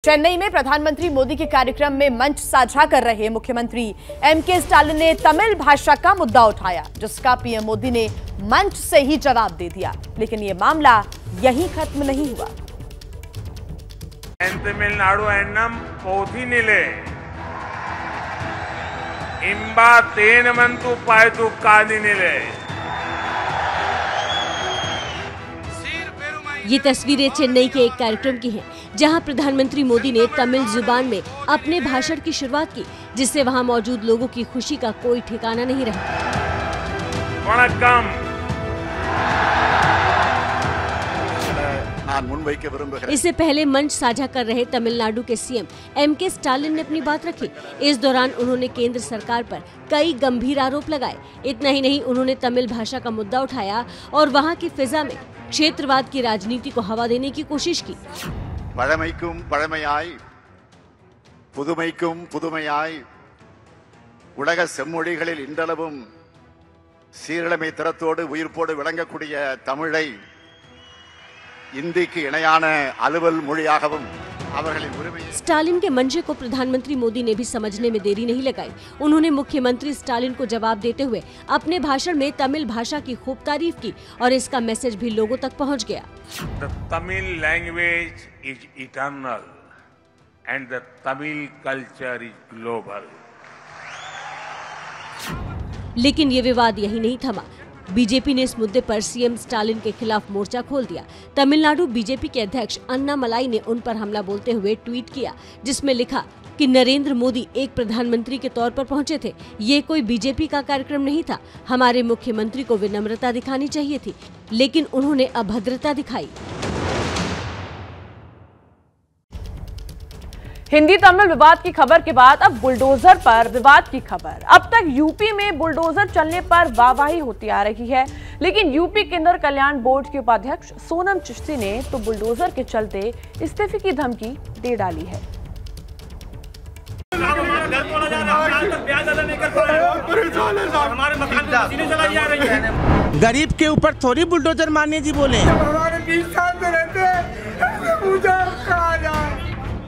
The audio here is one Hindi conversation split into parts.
चेन्नई में प्रधानमंत्री मोदी के कार्यक्रम में मंच साझा कर रहे मुख्यमंत्री एमके स्टालिन ने तमिल भाषा का मुद्दा उठाया, जिसका पीएम मोदी ने मंच से ही जवाब दे दिया। लेकिन यह मामला यहीं खत्म नहीं हुआ। तमिलनाडु एन्नम पोथिनिले इंबा तेन मंतु पायतु कादिनिले। ये तस्वीरें चेन्नई के एक कार्यक्रम की हैं, जहां प्रधानमंत्री मोदी ने तमिल जुबान में अपने भाषण की शुरुआत की, जिससे वहां मौजूद लोगों की खुशी का कोई ठिकाना नहीं रहा। इससे पहले मंच साझा कर रहे तमिलनाडु के सीएम एमके स्टालिन ने अपनी बात रखी। इस दौरान उन्होंने केंद्र सरकार पर कई गंभीर आरोप लगाए। इतना ही नहीं, उन्होंने तमिल भाषा का मुद्दा उठाया और वहां की फिजा में क्षेत्रवाद की राजनीति को हवा देने की कोशिश की। பழமைக்கும் பழமையாய் புதுமைக்கும் புதுமையாய் உலக செம்மொழிகளில் இன்றளவும் சீரழமை திறத்தோடு உயிர்ப்போடு விளங்கக்கூடிய தமிழை இந்திக்கு இணையான அலுவல் மொழியாகவும் அவர்களின் உரிமையை स्टालिन के मंशे को प्रधानमंत्री मोदी ने भी समझने में देरी नहीं लगाई। उन्होंने मुख्यमंत्री स्टालिन को जवाब देते हुए अपने भाषण में तमिल भाषा की खूब तारीफ की और इसका मैसेज भी लोगों तक पहुंच गया। The Tamil language is eternal and the Tamil culture is global. लेकिन ये विवाद यही नहीं थमा। बीजेपी ने इस मुद्दे पर सीएम स्टालिन के खिलाफ मोर्चा खोल दिया। तमिलनाडु बीजेपी के अध्यक्ष अन्नामलाई ने उन पर हमला बोलते हुए ट्वीट किया, जिसमें लिखा कि नरेंद्र मोदी एक प्रधानमंत्री के तौर पर पहुंचे थे। ये कोई बीजेपी का कार्यक्रम नहीं था। हमारे मुख्यमंत्री को विनम्रता दिखानी चाहिए थी, लेकिन उन्होंने अभद्रता दिखाई। हिंदी तमिल विवाद की खबर के बाद अब बुलडोजर पर विवाद की खबर। अब तक यूपी में बुलडोजर चलने पर वाहवाही होती आ रही है, लेकिन यूपी किन्नर कल्याण बोर्ड के उपाध्यक्ष सोनम चिश्ती ने तो बुलडोजर के चलते इस्तीफे की धमकी दे डाली है। गरीब के ऊपर थोड़ी बुलडोजर मारने जी बोले।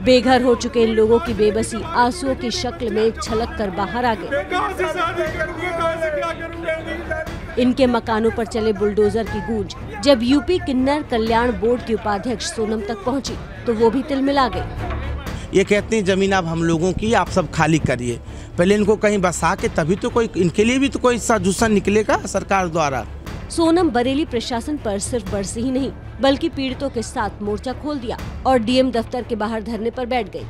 बेघर हो चुके इन लोगों की बेबसी आंसुओं की शक्ल में छलक कर बाहर आ गई। इनके मकानों पर चले बुलडोजर की गूंज जब यूपी किन्नर कल्याण बोर्ड की उपाध्यक्ष सोनम तक पहुंची, तो वो भी तिलमिला गई। ये कहते हैं जमीन अब हम लोगों की, आप सब खाली करिए। पहले इनको कहीं बसा के तभी तो कोई इनके लिए भी तो कोई सॉल्यूशन निकलेगा सरकार द्वारा। सोनम बरेली प्रशासन पर सिर्फ बरसी ही नहीं, बल्कि पीड़ितों के साथ मोर्चा खोल दिया और डीएम दफ्तर के बाहर धरने पर बैठ गई।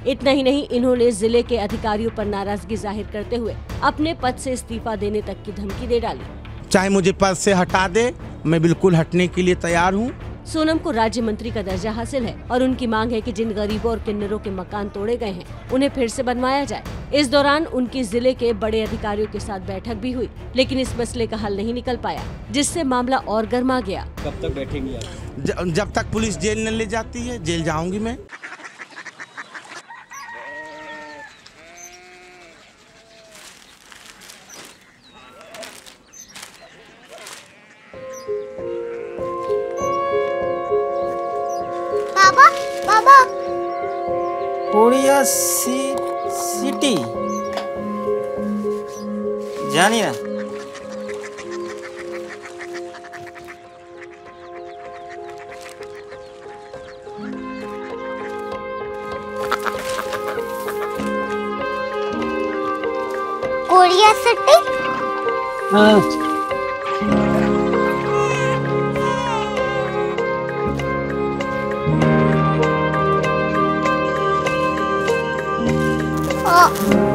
इतना ही नहीं, इन्होंने जिले के अधिकारियों पर नाराजगी जाहिर करते हुए अपने पद से इस्तीफा देने तक की धमकी दे डाली। चाहे मुझे पद से हटा दे, मैं बिल्कुल हटने के लिए तैयार हूँ। सोनम को राज्य मंत्री का दर्जा हासिल है और उनकी मांग है कि जिन गरीबों और किन्नरों के मकान तोड़े गए हैं, उन्हें फिर से बनवाया जाए। इस दौरान उनकी जिले के बड़े अधिकारियों के साथ बैठक भी हुई, लेकिन इस मसले का हल नहीं निकल पाया, जिससे मामला और गर्मा गया। कब तक बैठेंगी आप? जब तक पुलिस जेल न ले जाती है, जेल जाऊंगी मैं। कोरिया सिटी जानी ना। Korea city? हाँ।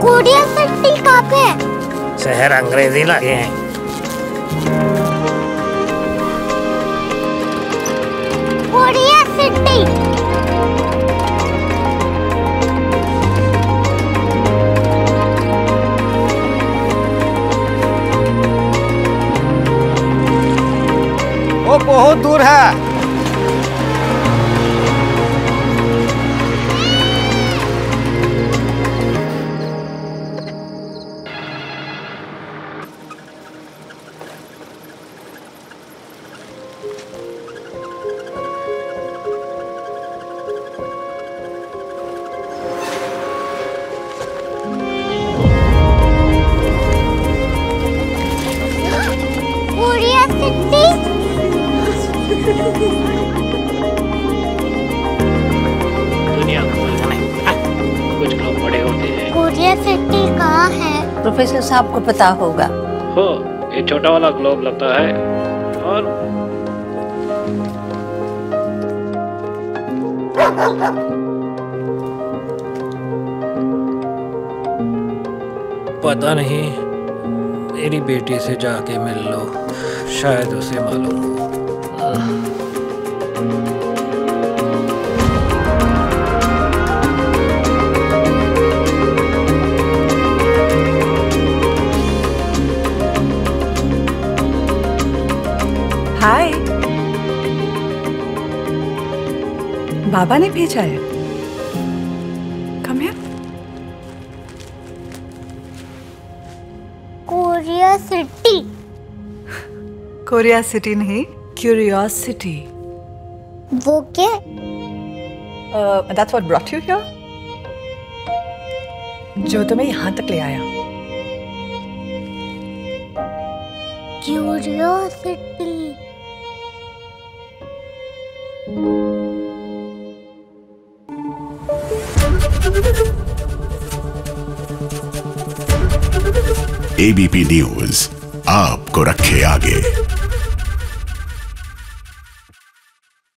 कोरिया सिटी कहाँ पे है? शहर अंग्रेजी लगे हैं। Korea city. वो बहुत दूर है। प्रोफेसर साहब को पता होगा। हो, ये छोटा वाला ग्लोब लगता है और पता नहीं, मेरी बेटी से जाके मिल लो, शायद उसे मालूम हो। हाय, बाबा ने भेजा है। Come here. Korea city. Korea city नहीं, क्यूरियोसिटी। वो क्या? That's what brought you here? जो तुम्हें यहाँ तक ले आया। क्यूरियोसिटी। ABP न्यूज आपको रखे आगे।